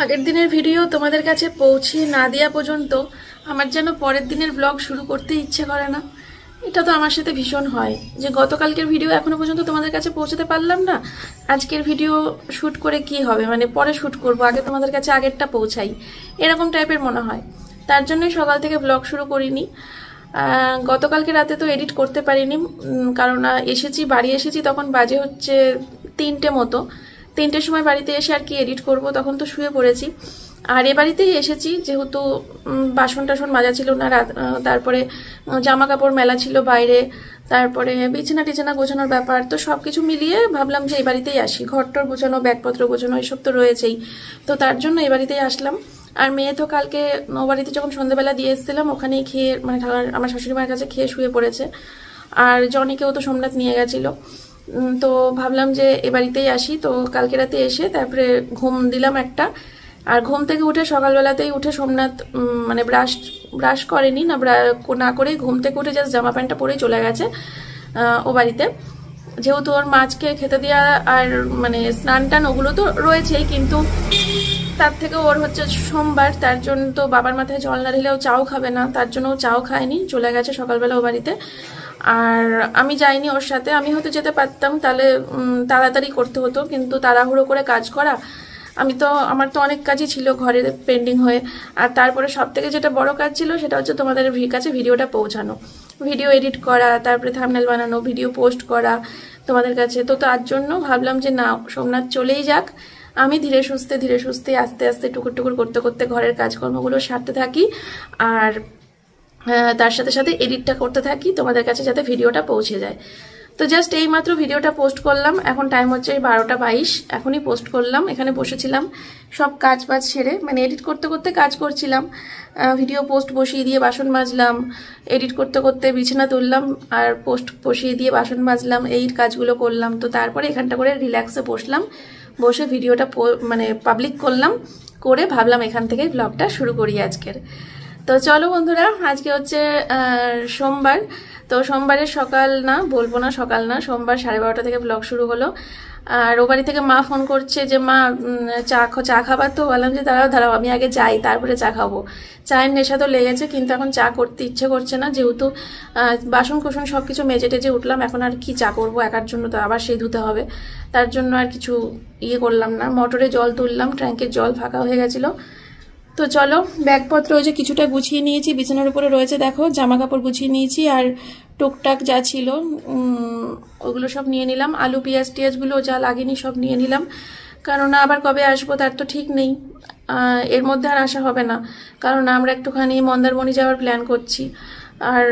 আগের দিনের ভিডিও তোমাদের কাছে পৌঁছে না দেওয়া পর্যন্ত আমার যেন পরের দিনের ব্লগ শুরু করতে ইচ্ছে করে না। এটা তো আমার সাথে ভীষণ হয় যে গতকালকের ভিডিও এখনো পর্যন্ত তোমাদের কাছে পৌঁছতে পারলাম না, আজকের ভিডিও শ্যুট করে কি হবে, মানে পরে শ্যুট করব, আগে তোমাদের কাছে আগেরটা পৌঁছাই, এরকম টাইপের মনে হয়। তার জন্যই সকাল থেকে ব্লগ শুরু করিনি। গতকালকে রাতে তো এডিট করতে পারিনি, কারণ বাড়ি এসেছি তখন বাজে হচ্ছে 3টে মতো। 3টের সময় বাড়িতে এসে আর কি এডিট করব, তখন তো শুয়ে পড়েছি। আর এ বাড়িতেই এসেছি যেহেতু বাসন টাসন মাজা ছিল না, তারপরে জামা কাপড় মেলা ছিল বাইরে, তারপরে বিছানা টিছানা গোছানোর ব্যাপার, তো সবকিছু মিলিয়ে ভাবলাম যে এই বাড়িতেই আসি। ঘরটর গোছানো, ব্যাগপত্র গোছানো, এসব তো রয়েছেই, তো তার জন্য এই বাড়িতেই আসলাম। আর মেয়ে তো কালকে ও বাড়িতে যখন সন্ধ্যাবেলা দিয়ে এসেছিলাম ওখানেই খেয়ে, মানে আমার শাশুড়ি মায়ের কাছে খেয়ে শুয়ে পড়েছে। আর জনিকেও তো সোমনাথ নিয়ে গেছিল, তো ভাবলাম যে এ বাড়িতেই আসি। তো কালকে রাতে এসে তারপরে ঘুম দিলাম একটা। আর ঘুম থেকে উঠে সকালবেলাতেই উঠে সোমনাথ মানে ব্রাশ করেনি না করেই ঘুম থেকে উঠে জাস্ট জামা প্যান্টটা পরেই চলে গেছে ও বাড়িতে। যেহেতু ওর মাছকে খেতে দেওয়া আর মানে স্নান টান ওগুলো তো রয়েছেই, কিন্তু তার থেকে ওর হচ্ছে সোমবার, তার জন্য তো বাবার মাথায় জল না ঢেলেও চাও খাবে না, তার জন্য ও চাও খায়নি, চলে গেছে সকালবেলা ও বাড়িতে। আর আমি যাইনি ওর সাথে, আমি হয়তো যেতে পারতাম, তাহলে তাড়াতাড়ি করতে হতো, কিন্তু তাড়াহুড়ো করে কাজ করা, আমার তো অনেক কাজই ছিল ঘরে পেন্ডিং হয়ে। আর তারপরে সব থেকে যেটা বড় কাজ ছিল সেটা হচ্ছে তোমাদের কাছে ভিডিওটা পৌঁছানো, ভিডিও এডিট করা, তারপরে থাম্বনেল বানানো, ভিডিও পোস্ট করা তোমাদের কাছে। তো তার জন্য ভাবলাম যে না, সোমনাথ চলেই যাক, আমি ধীরে সুস্থে আস্তে আস্তে টুকুর টুকুর করতে করতে ঘরের কাজকর্মগুলো সারতে থাকি, আর তার সাথে সাথে এডিটটা করতে থাকি তোমাদের কাছে যাতে ভিডিওটা পৌঁছে যায়। তো জাস্ট এই মাত্র ভিডিওটা পোস্ট করলাম, এখন টাইম হচ্ছে 12টা 22, এখনই পোস্ট করলাম। এখানে বসেছিলাম সব কাজ বাজ সেরে, মানে এডিট করতে করতে কাজ করছিলাম, ভিডিও পোস্ট বসিয়ে দিয়ে বাসন মাজলাম, এডিট করতে করতে বিছানা তুললাম, আর পোস্ট বসিয়ে দিয়ে বাসন মাজলাম, এই কাজগুলো করলাম। তো তারপরে এখানটা করে রিল্যাক্সে বসলাম, বসে ভিডিওটা মানে পাবলিক করলাম, করে ভাবলাম এখান থেকেই ব্লগটা শুরু করি আজকের। তো চলো বন্ধুরা, আজকে হচ্ছে সোমবার। তো সোমবারের সকাল না, বলবো না সকাল না, সোমবার 12:30 থেকে ব্লগ শুরু হলো। আর ও বাড়ি থেকে মা ফোন করছে যে মা চা খাবার, তো বললাম যে দাঁড়াও আমি আগে যাই, তারপরে চা খাবো। চায়ের নেশা তো লেগেছে, কিন্তু এখন চা করতে ইচ্ছে করছে না, যেহেতু বাসন কোসন সব কিছু মেজে টেজে উঠলাম, এখন আর কি চা করবো একার জন্য, তো আবার সেই ধুতে হবে, তার জন্য আর কিছু করলাম না। মোটরে জল তুললাম, ট্যাঙ্কের জল ফাঁকা হয়ে গেছিলো। তো চলো, ব্যাগপত্র ওই যে কিছুটা গুছিয়ে নিয়েছি, বিছানার উপরে রয়েছে দেখো, জামা কাপড় গুছিয়ে নিয়েছি, আর টুকটাক যা ছিল ওগুলো সব নিয়ে নিলাম, আলু পেঁয়াজ টিয়াজগুলো যা লাগেনি সব নিয়ে নিলাম, কারণ আবার কবে আসবো তার তো ঠিক নেই, এর মধ্যে আর আসা হবে না, কারণ আমরা একটুখানি মন্দারমণি যাওয়ার প্ল্যান করছি। আর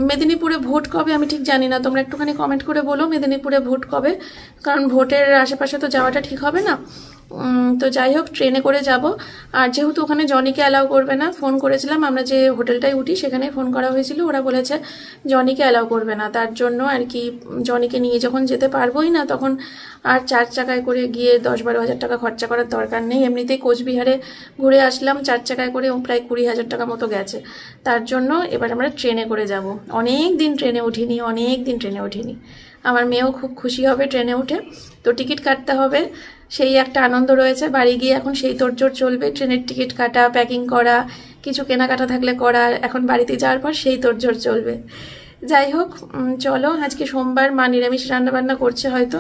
মেদিনীপুরে ভোট কবে আমি ঠিক জানি না, তোমরা একটুখানি কমেন্ট করে বলো মেদিনীপুরে ভোট কবে, কারণ ভোটের আশেপাশে তো যাওয়াটা ঠিক হবে না। তো যাই হোক, ট্রেনে করে যাব। আর যেহেতু ওখানে জনিকে অ্যালাউ করবে না, ফোন করেছিলাম, আমরা যে হোটেলটায় উঠি সেখানে ফোন করা হয়েছিল, ওরা বলেছে জনিকে অ্যালাউ করবে না, তার জন্য আর কি জনিকে নিয়ে যখন যেতে পারবোই না, তখন আর 4 চাকায় করে গিয়ে 10-12 হাজার টাকা খরচা করার দরকার নেই। এমনিতেই কোচবিহারে ঘুরে আসলাম 4 চাকায় করে, প্রায় 20,000 টাকা মতো গেছে, তার জন্য এবার আমরা ট্রেনে করে যাব। অনেক দিন ট্রেনে উঠিনি। আমার মেয়েও খুব খুশি হবে ট্রেনে উঠে। তো টিকিট কাটতে হবে, সেই একটা আনন্দ রয়েছে, বাড়ি গিয়ে এখন সেই তোড়জোড় চলবে, ট্রেনের টিকিট কাটা, প্যাকিং করা, কিছু কেনাকাটা থাকলে করা, এখন বাড়িতে যাওয়ার পর সেই তোড়জোড় চলবে। যাই হোক, চলো, আজকে সোমবার, মা নিরামিষ রান্নাবান্না করছে হয়তো,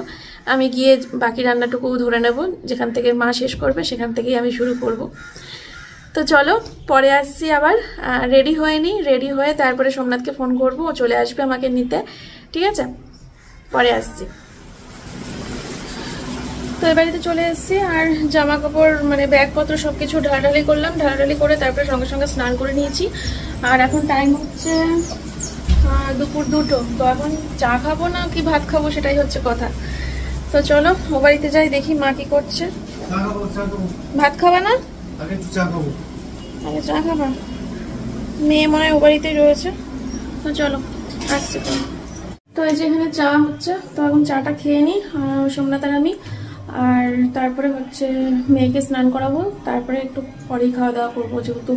আমি গিয়ে বাকি রান্নাটুকু ধরে নেব, যেখান থেকে মা শেষ করবে সেখান থেকেই আমি শুরু করব। তো চলো, পরে আসছি আবার, রেডি হয়ে তারপরে সোমনাথকে ফোন করব, ও চলে আসবে আমাকে নিতে, ঠিক আছে? পরে আসছি। তো এই বাড়িতে চলে এসেছি, আর জামা কাপড় মানে ব্যাগপত্র সব কিছু ঢালাঢালি করলাম, ঢালাঢালি করে তারপরে সঙ্গে সঙ্গে স্নান করে নিয়েছি। আর এখন টাইম হচ্ছে দুপুর 2টো, তো এখন চা খাবো না কি ভাত খাবো সেটাই হচ্ছে কথা। তো চলো ও বাড়িতে যাই, দেখি মা কি করছে। ভাত খাবা না? আগে চা খাবা? মেয়ে মনে হয় ও বাড়িতেই রয়েছে, তো চলো আসছি। তো এই যে এখানে চা হচ্ছে, তো এখন চাটা খেয়ে নিই সোমনাথ আর আমি, আর তারপরে হচ্ছে মেয়েকে স্নান করাবো, তারপরে একটু পরেই খাওয়া দাওয়া করবো, যেহেতু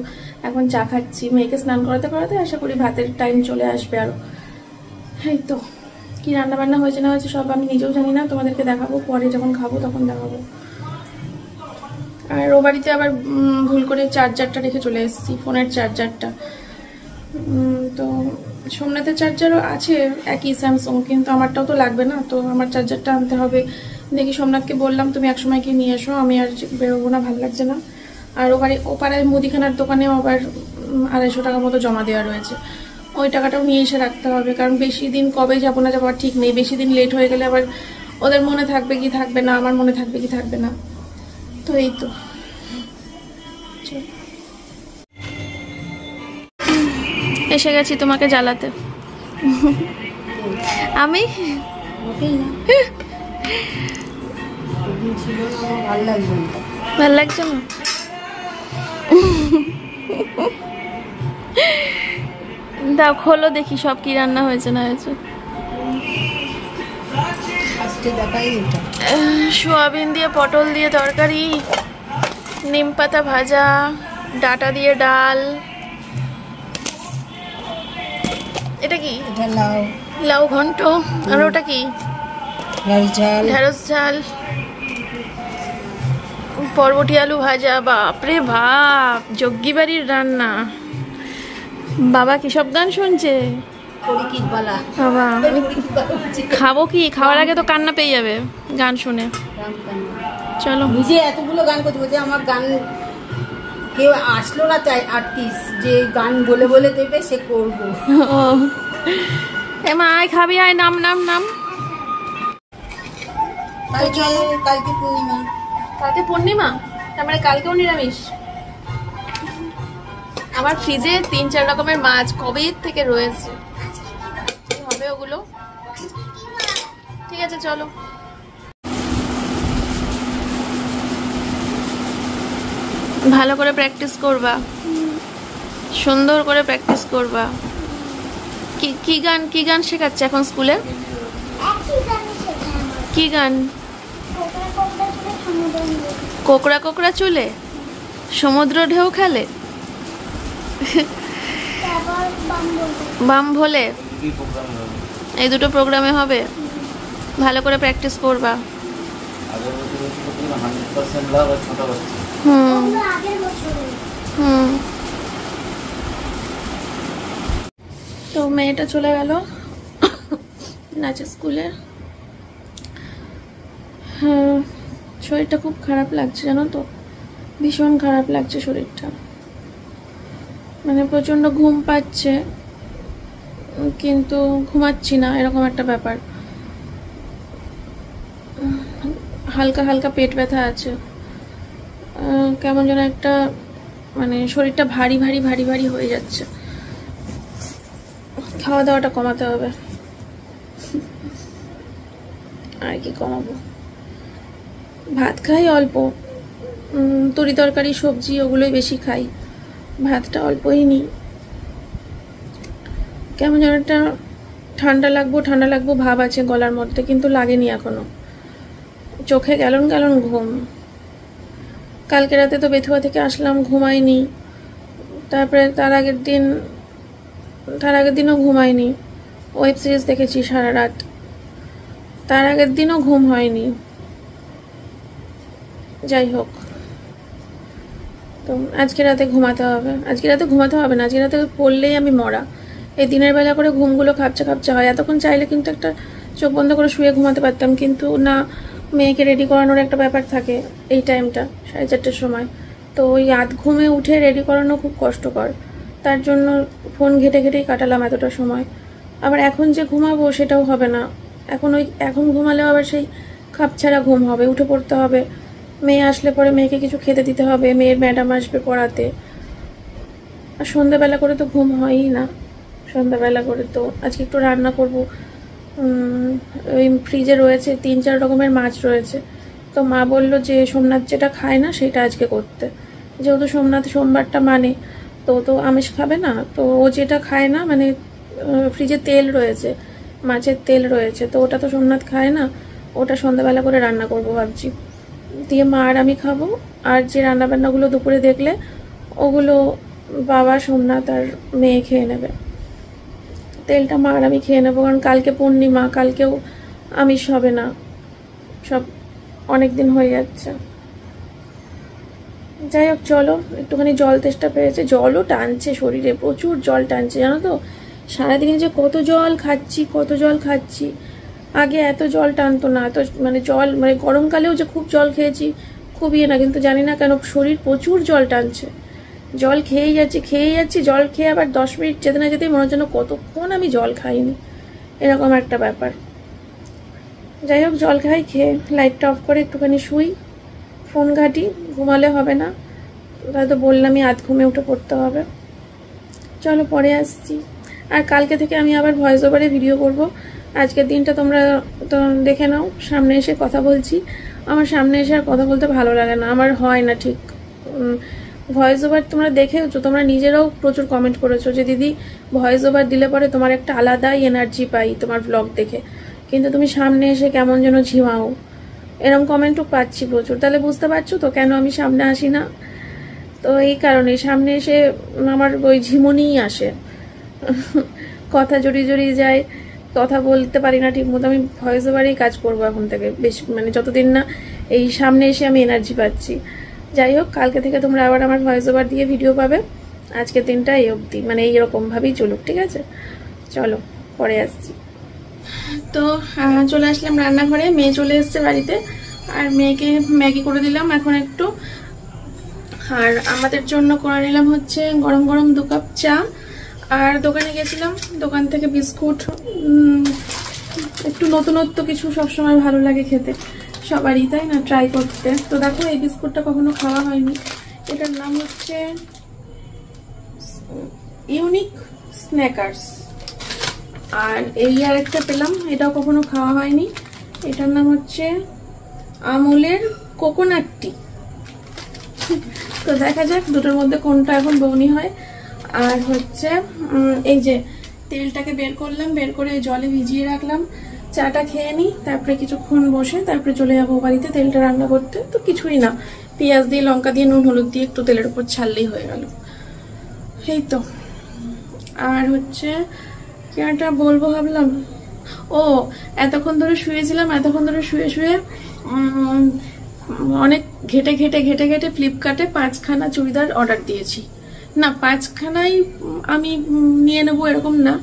এখন চা খাচ্ছি। মেয়েকে স্নান করাতে করাতে আশা করি ভাতের টাইম চলে আসবে আরো। এই তো, কি রান্না বান্না হয়েছে না হয়েছে সব আমি নিজেও জানি না, তোমাদেরকে দেখাবো পরে, যখন খাবো তখন দেখাবো। আর ও বাড়িতে আবার ভুল করে চার্জারটা রেখে চলে এসেছি, ফোনের চার্জারটা। তো সোমনাথের চার্জারও আছে একই স্যামসাং, কিন্তু আমারটাও তো লাগবে না, তো আমার চার্জারটা আনতে হবে। দেখি সোমনাথকে বললাম তুমি একসময় কি নিয়ে এসো, আমি আর বেরোবো না, ভালো লাগছে না। আর ও পাড়ায় মুদিখানার দোকানেও আবার 250 টাকা মতো জমা দেওয়া রয়েছে, ওই টাকাটাও নিয়ে এসে রাখতে হবে। কারণ বেশি দিন কবে যাবো না যাবো ঠিক নেই, বেশি দিন লেট হয়ে গেলে আবার ওদের মনে থাকবে কি থাকবে না, আমার মনে থাকবে কি থাকবে না। তো এই তো এসে গেছি তোমাকে জ্বালাতে। আমি ভাল লাগছে না, দাও খোলো দেখি সব কি রান্না হয়েছে না হয়েছে। সোয়াবিন দিয়ে পটল দিয়ে তরকারি, নিম পাতা ভাজা, ডাটা দিয়ে ডাল। এটা কি? লাউ, লাউ ঘন্ট। আর ওটা কি? ঢেঁড়স ঝাল, বরবটি আলু ভাজা। বাপরে বাপ, জগ্গি বাড়ির রান্না। বাবা কি সব গান শুনছে? বাবা খাবো কি? খাওয়ার আগে তো কান্না পেয়ে যাবে গান শুনে। চলো, নিজে এতগুলো গান করতে বলছে, আমার গান কেউ আসলো না, চাই আর্টিস্ট যে গান বলে বলে দেবে সে করবো। এমা আয় খাবি, আয় নাম নাম নাম। কালকে পূর্ণিমা। কালকে পূর্ণিমা, তার মানে কালকেও নিরামিষ। আমার ফ্রিজে 3-4 রকমের মাছ কবে থেকে রয়েছে, কি হবে ওগুলো? ঠিক আছে চলো। ভালো করে প্র্যাকটিস করবা, সুন্দর করে প্র্যাকটিস করবা। কি গান শেখাচ্ছে এখন স্কুলে? কি গান? কোকড়া কোকড়া চুলে সমুদ্র ঢেউ খেলে, বাম ভোলে, এই দুটো প্রোগ্রামে হবে। ভালো করে প্র্যাকটিস করবা। তো মেয়েটা চলে গেল নাচের স্কুলে। হ্যাঁ, শরীরটা খুব খারাপ লাগছে জানো তো, ভীষণ খারাপ লাগছে শরীরটা। মানে প্রচন্ড ঘুম পাচ্ছে, কিন্তু ঘুমাচ্ছি না, এরকম একটা ব্যাপার। হালকা হালকা পেট ব্যথা আছে, কেমন যেন একটা, মানে শরীরটা ভারী ভারী ভারী ভারী হয়ে যাচ্ছে। খাওয়া দাওয়াটা কমাতে হবে, আর কি কমাবো? ভাত খাই অল্প, তরি তরকারি সবজি ওগুলোই বেশি খাই, ভাতটা অল্পই নিই। কেমন যেন একটা ঠান্ডা লাগবো ভাব আছে গলার মধ্যে, কিন্তু লাগেনি এখনো। চোখে গ্যালন গ্যালন ঘুম। কালকে রাতে তো বেথুয়া থেকে আসলাম, ঘুমাইনি। তারপরে তার আগের দিনও ঘুমাইনি, ওয়েব সিরিজ দেখেছি সারা রাত। তার আগের দিনও ঘুম হয়নি। যাই হোক, তো আজকে রাতে ঘুমাতে হবে না, আজকে রাতে পড়লেই আমি মরা। এই দিনের বেলা করে ঘুমগুলো খাপচা হয়। এতক্ষণ চাইলে কিন্তু একটা চোখ বন্ধ করে শুয়ে ঘুমাতে পারতাম, কিন্তু না, মেয়েকে রেডি করানোর একটা ব্যাপার থাকে এই টাইমটা 4:30টার সময়। তো ওই আধ ঘুমে উঠে রেডি করানো খুব কষ্টকর, তার জন্য ফোন ঘেটেই কাটালাম এতটা সময়। আবার এখন যে ঘুমাবো সেটাও হবে না, এখন ঘুমালেও আবার সেই খাপছাড়া ঘুম হবে, উঠে পড়তে হবে। মেয়ে আসলে পরে মেয়েকে কিছু খেতে দিতে হবে, মেয়ের ম্যাডাম আসবে পড়াতে। আর সন্ধ্যাবেলা করে তো ঘুম হয়ই না। সন্ধ্যাবেলা করে তো আজকে একটু রান্না করব। ওই ফ্রিজে রয়েছে 3-4 রকমের মাছ রয়েছে, তো মা বললো যে সোমনাথ যেটা খায় না সেটা আজকে করতে। যেহেতু সোমনাথ সোমবারটা মানে, তো আমিষ খাবে না, তো ও যেটা খায় না, মানে ফ্রিজে তেল রয়েছে, মাছের তেল রয়েছে, তো ওটা তো সোমনাথ খায় না, ওটা সন্ধ্যাবেলা করে রান্না করব ভাবছি। দিয়ে মা আর আমি খাবো, আর যে রান্নাবান্নাগুলো দুপুরে দেখলে ওগুলো বাবা, সোমনাথ আর মেয়ে খেয়ে নেবে। তেলটা মা আর আমি খেয়ে নেবো, কারণ কালকে পূর্ণিমা, কালকেও আমিষ হবে না, সব অনেক দিন হয়ে যাচ্ছে। যাই হোক চলো, একটুখানি জল তেষ্টা পেয়েছে, জলও টানছে শরীরে, প্রচুর জল টানছে জানো তো। সারাদিনে যে কত জল খাচ্ছি, আগে এত জল টানতো না, এত মানে জল মানে গরমকালেও যে খুব জল খেয়েছি খুব না, কিন্তু জানি না কেন শরীর প্রচুর জল টানছে। জল খেয়েই যাচ্ছি, জল খেয়ে আবার 10 মিনিট যেতে না যেতেই মনে হচ্ছে না কতক্ষণ আমি জল খাইনি, এরকম একটা ব্যাপার। যাই হোক জল খাই, খেয়ে লাইটটা অফ করে একটুখানি শুই, ফোন ঘাঁটি, ঘুমালে হবে না, তাই তো বললামই আধ ঘুমে উঠে পড়তে হবে। চলো পরে আসছি। আর কালকে থেকে আমি আবার ভয়েস ওভারে ভিডিও করব। আজকের দিনটা তোমরা তো দেখে নাও, সামনে এসে কথা বলছি। আমার সামনে এসে আর কথা বলতে ভালো লাগে না, আমার হয় না ঠিক ভয়েস ওভার। তোমরা দেখেছো, তোমরা নিজেরাও প্রচুর কমেন্ট করেছো যে দিদি ভয়েস ওভার দিলে পরে তোমার একটা আলাদাই এনার্জি পাই তোমার ব্লগ দেখে, কিন্তু তুমি সামনে এসে কেমন যেন ঝিমাও, এরকম কমেন্টও পাচ্ছি প্রচুর। তাহলে বুঝতে পারছো তো কেন আমি সামনে আসি না। তো এই কারণে সামনে এসে আমার ওই ঝিমুনিই আসে, কথা জড়িয়ে যায়, কথা বলতে পারি না ঠিক মতো। আমি ভয়েস ওভারেই কাজ করবো এখন থেকে, বেশ মানে যতদিন না এই সামনে এসে আমি এনার্জি পাচ্ছি। যাই হোক কালকে থেকে তোমরা আবার আমার ভয়েস ওভার দিয়ে ভিডিও পাবে। আজকের দিনটা এই অবধি, মানে এইরকমভাবেই চলুক, ঠিক আছে? চলো পরে আসছি। তো চলে আসলাম রান্নাঘরে, মেয়ে চলে এসছে বাড়িতে, আর মেয়েকে ম্যাগি করে দিলাম এখন একটু, আর আমাদের জন্য করে নিলাম হচ্ছে গরম গরম 2 কাপ চা। আর দোকানে গেছিলাম, দোকান থেকে বিস্কুট, একটু নতুনত্ব কিছু সবসময় ভালো লাগে খেতে সবারই, তাই না, ট্রাই করতে। তো দেখো এই বিস্কুটটা কখনো খাওয়া হয়নি, এটার নাম হচ্ছে ইউনিক স্ন্যাকার্স। আর এই আর একটা পেলাম, এটাও কখনো খাওয়া হয়নি, এটার নাম হচ্ছে আমুলের কোকোনাট টি। তো দেখা যাক দুটোর মধ্যে কোনটা এখন বউনি হয়। আর হচ্ছে এই যে তেলটাকে বের করলাম, বের করে জলে ভিজিয়ে রাখলাম, চাটা খেয়ে নিই, তারপরে কিছুক্ষণ বসে তারপরে চলে যাবো বাড়িতে তেলটা রান্না করতে। তো কিছুই না, পেঁয়াজ দিয়ে লঙ্কা দিয়ে নুন হলুদ দিয়ে একটু তেলের উপর ছাড়লেই হয়ে গেল, এই তো। আর হচ্ছে কি একটা বলবো ভাবলাম, ও এতক্ষণ ধরে শুয়েছিলাম, এতক্ষণ ধরে শুয়ে অনেক ঘেটে ফ্লিপকার্টে 5খানা চুড়িদার অর্ডার দিয়েছি। না 5খানাই আমি নিয়ে নেবো এরকম না,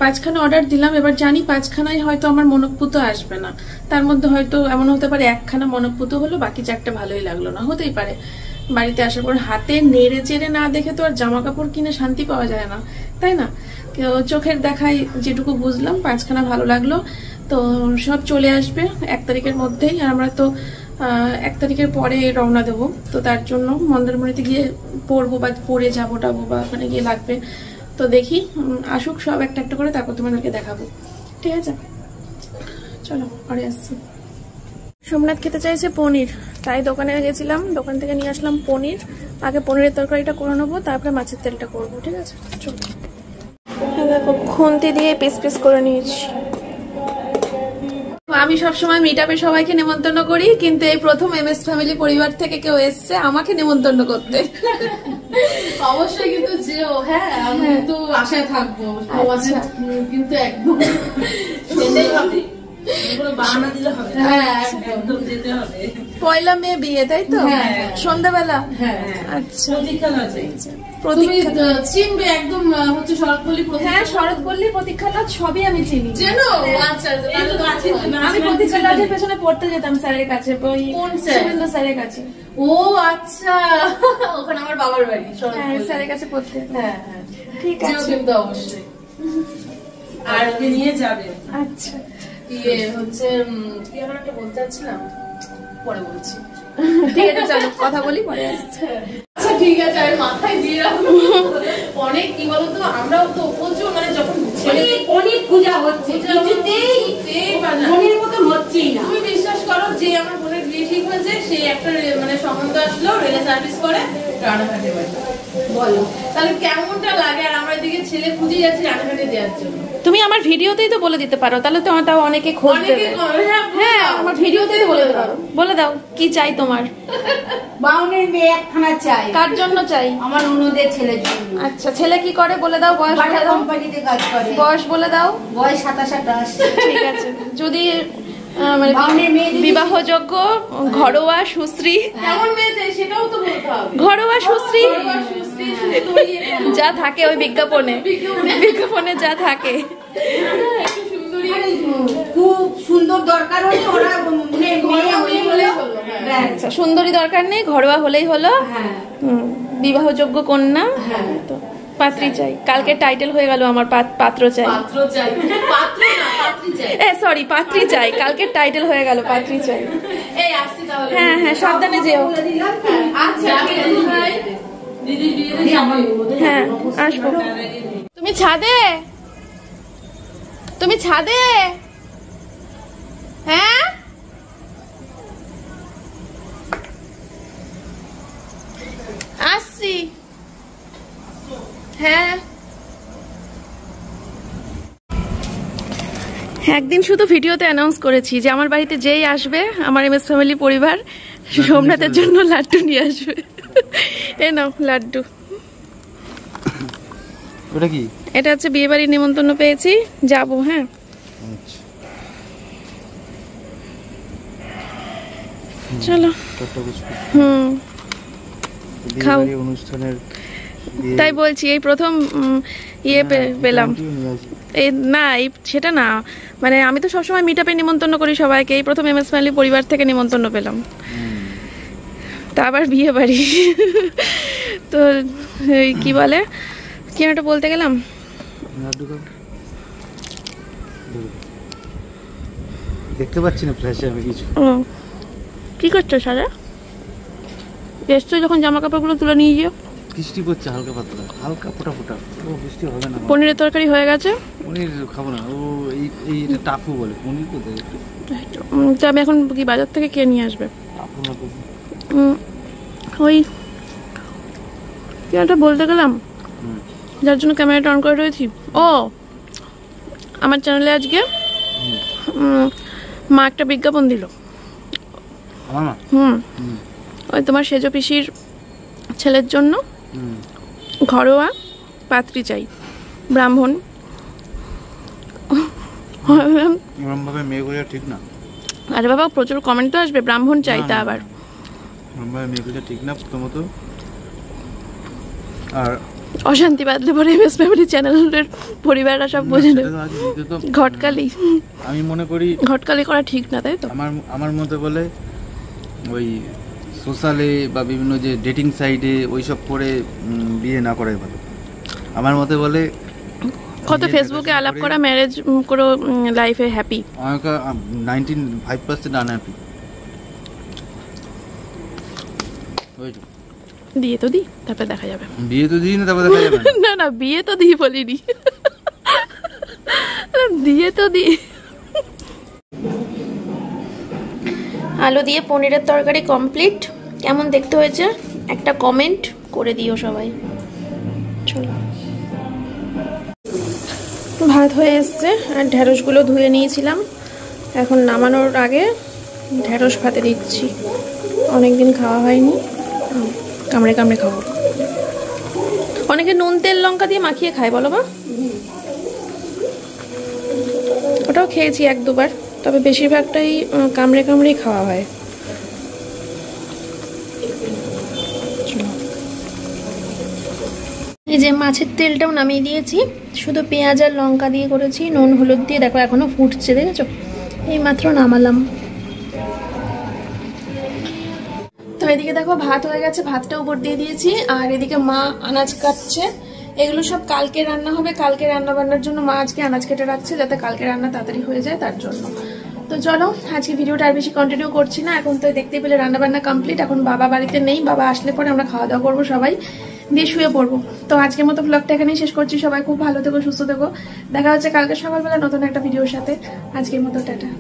5খানা অর্ডার দিলাম। এবার জানি 5খানাই হয়তো আমার মনঃপুত আসবে না, তার মধ্যে হয়তো এমন হতে পারে 1খানা মনঃপুত হলো, বাকি 4টা ভালোই লাগলো না, হতেই পারে। বাড়িতে আসার পর হাতে নেড়ে চেড়ে না দেখে তো আর জামা কাপড় কিনে শান্তি পাওয়া যায় না, তাই না? চোখের দেখায় যেটুকু বুঝলাম 5খানা ভালো লাগলো। তো সব চলে আসবে 1 তারিখের মধ্যেই, আর আমরা তো 1 তারিখের পরে রওনা দেবো। তো তার জন্য মন্দারমণিতে গিয়ে পরবো বা পরে যাবো টাবো বা ওখানে গিয়ে লাগবে। তো দেখি আসুক সব একটা একটা করে, তারপর তোমাদেরকে দেখাবো, ঠিক আছে? চলো পরে আসছি। সোমনাথ খেতে চাইছে পনির, তাই দোকানে গেছিলাম, দোকান থেকে নিয়ে আসলাম পনির। আগে পনিরের তরকারিটা করে নেবো, তারপরে মাছের তেলটা করবো, ঠিক আছে? চলো। দেখো খুন্তি দিয়ে পিস পিস করে নিয়েছি। আমি সবসময় মিটআপে সবাইকে নেমন্তন্ন করি, কিন্তু এই প্রথম এমএস ফ্যামিলি পরিবার থেকে কেউ এসছে আমাকে নেমন্তন্ন করতে। অবশ্যই কিন্তু যেও, হ্যাঁ আমি কিন্তু আশায় থাকবো, কিন্তু একদম সেটাই হবে, বাহানা দিলে হবে, হ্যাঁ একদম যেতে হবে। 1 মে বিয়ে, তাই তো? সন্ধ্যাবেলা? আচ্ছা তুমি চিনবে একদম হচ্ছে শরৎপল্লী, হ্যাঁ শরৎপল্লী প্রতীক্ষালয় সবই আমি চিনি। চেনো? আচ্ছা আমি প্রতীক্ষালয়ের পেছনে পড়তে যেতাম স্যারের কাছে, কোন স্যার? শুভেন্দু স্যারের কাছে। ও আচ্ছা, ওখানে আমার বাবার বাড়ি, স্যারের কাছে পড়তে। হ্যাঁ ঠিক আছে, কিন্তু অবশ্যই আর ওকে নিয়ে যাবে। আচ্ছা ইয়ে হচ্ছে কি আমার একটা বলতে চাচ্ছিলাম, পরে বলছি। ঠিক আছে চলো কথা বলি, পরে আসছি। আচ্ছা ঠিক আছে, আমি মাথায় দিয়ে রাখবো। অনেক কি বলতো, আমরাও তো প্রচুর মানে যখন অনেক পূজা হচ্ছে, কিছুতেই মনের মতন হচ্ছেই না। তুমি বিশ্বাস করো, যে আমার বোনের বিয়ে ঠিক হয়েছে, সে একটা মানে সম্বন্ধ আসলো, রেলে সার্ভিস করে রানাঘাটে বাড়ি। বলো তাহলে কেমনটা লাগে, আর আমরা এদিকে ছেলে খুঁজে যাচ্ছি রানাঘাটে দেওয়ার জন্য। তুমি আমার ভিডিওতেই তো বলে দিতে পারো, তাহলে তোমার তাও অনেকে খোঁজ দেবে। হ্যাঁ আমার ভিডিওতেই তো বলে দিতে পারো, বলে দাও কি চাই তোমার। বাউনের মেয়ে 1খানা চাই। কার জন্য চাই? আমার ননদের ছেলের জন্য। আচ্ছা ছেলে কি করে বলে দাও, বয়স বলে দাও। কোম্পানিতে কাজ করে। বয়স বলে দাও। বয়স 27-28। ঠিক আছে, যদি মানে বিবাহযোগ্য, ঘরোয়া, সুশ্রী, কেমন মেয়ে চাই সেটাও তো বলতে হবে। ঘরোয়া সুশ্রী যা থাকে ওই বিজ্ঞাপনে যা থাকে। খুব সুন্দর দরকার হলে ওরা সুন্দরী দরকার নেই, ঘরোয়া হলেই হলো। বিবাহযোগ্য কন্যা তো পাত্রী চাই। কালকে টাইটেল হয়ে গেল আমার পাত্র চাই, সরি পাত্রী চাই। কালকে টাইটেল হয়ে গেল পাত্রী চাই। হ্যাঁ হ্যাঁ সাবধানে যেও। হ্যাঁ আসবো। তুমি ছাদে হ্যাঁ আসছি। হ্যাঁ একদিন শুধু ভিডিওতে অ্যানাউন্স করেছি যে আমার বাড়িতে যেই আসবে আমার MS ফ্যামিলি পরিবার সোমনাথের জন্য লাড্ডু নিয়ে আসবে। এ নাও লাড্ডু। ওটা কি? এটা হচ্ছে বিয়ে বাড়ির নিমন্ত্রণ পেয়েছি, যাবো। হ্যাঁ চলো। খাও। অনুষ্ঠানের তাই বলছি এই প্রথম ইয়ে পেলাম। এই না এই সেটা না, মানে আমি তো সবসময় মিটআপে নিমন্ত্রণ করি সবাইকে, এই প্রথম MS ফ্যামিলি পরিবার থেকে নিমন্ত্রণ পেলাম, তা আবার বিয়ে বাড়ি। তো কি বলে কি একটা বলতে গেলাম। দেখতে পাচ্ছি না ফ্ল্যাশে আমি কিছু। কি করছো সারা? এসছো যখন জামা কাপড়গুলো তুলে নিয়ে যাও। বৃষ্টি পড়ছে হালকা পাতলা, হালকা ফোটা ফোটা। ও বৃষ্টি হবে না। পনিরের তরকারি হয়ে গেছে। পনির খাবো না, ও এই টাফু বলে। পনির কোথায়? তো আমি এখন কি বাজার থেকে কে নিয়ে আসবে? টাফু না তো ওই কি একটা বলতে গেলাম যার জন্য ক্যামেরাটা অন করে রয়েছি। ও আমার চ্যানেলে আজকে মা একটা বিজ্ঞাপন দিল। ওই তোমার সেজ পিসির ছেলের জন্য ঘরোয়া পাত্রী চাই, ব্রাহ্মণ। মেয়েগুলো ঠিক না। আরে বাবা প্রচুর কমেন্ট তো আসবে, ব্রাহ্মণ চাই তা আবার। মেয়েগুলো ঠিক না প্রথমত। আর অশান্তি বাদলে পরে MS ফ্যামিলি চ্যানেলের পরিবাররা সব বোঝে না। ঘটকালি আমি মনে করি ঘটকালি করা ঠিক না, তাই তো? আমার মতে বলে ওই সোশ্যালে বা বিভিন্ন যে ডেটিং সাইটে ওইসব করে বিয়ে না করাই ভালো আমার মতে বলে। কত ফেসবুকে আলাপ করা ম্যারেজ করো, লাইফে হ্যাপি। 95% আনহ্যাপি। বিয়ে তো দিই তারপরে দেখা যাবে। বিয়ে তো দিই না তারপরে দেখা যাবে না না বিয়ে তো দিই বলিনি, বিয়ে তো দিই। আলু দিয়ে পনিরের তরকারি কমপ্লিট। কেমন দেখতে হয়েছে একটা কমেন্ট করে দিও সবাই। চলো ভাত হয়ে এসছে আর ঢেঁড়সগুলো ধুয়ে নিয়েছিলাম, এখন নামানোর আগে ঢেঁড়স ভাতে দিচ্ছি। অনেকদিন খাওয়া হয়নি, কামড়ে কামড়ে খাবো। অনেকে নুন তেল লঙ্কা দিয়ে মাখিয়ে খায় বলো মা? ওটাও খেয়েছি 1-2 বার, তবে বেশিরভাগটাই কামড়ে কামড়েই খাওয়া হয়। এই যে মাছের তেলটাও নামিয়ে দিয়েছি, শুধু পেঁয়াজ আর লঙ্কা দিয়ে করেছি, নুন হলুদ দিয়ে। দেখো এখনো ফুটছে, দেখেছো? এই মাত্র নামালাম। তো এদিকে দেখো ভাত হয়ে গেছে, ভাতটা উপর দিয়ে দিয়েছি। আর এদিকে মা আনাজ কাটছে। এগুলো সব কালকে রান্না হবে, কালকে রান্না বান্নার জন্য মা আজকে আনাজ কেটে রাখছে যাতে কালকে রান্না তাড়াতাড়ি হয়ে যায়, তার জন্য। তো চলো আজকে ভিডিওটা আর বেশি কন্টিনিউ করছি না। এখন তো দেখতেই পেলে রান্না বান্না কমপ্লিট। এখন বাবা বাড়িতে নেই, বাবা আসলে পরে আমরা খাওয়া দাওয়া করবো সবাই, দিয়ে শুয়ে পড়বো। তো আজকের মতো ব্লগটা এখানেই শেষ করছি। সবাই খুব ভালো থেকো, সুস্থ থেকো। দেখা হচ্ছে কালকে সকালবেলা নতুন একটা ভিডিওর সাথে। আজকের মতো টাটা।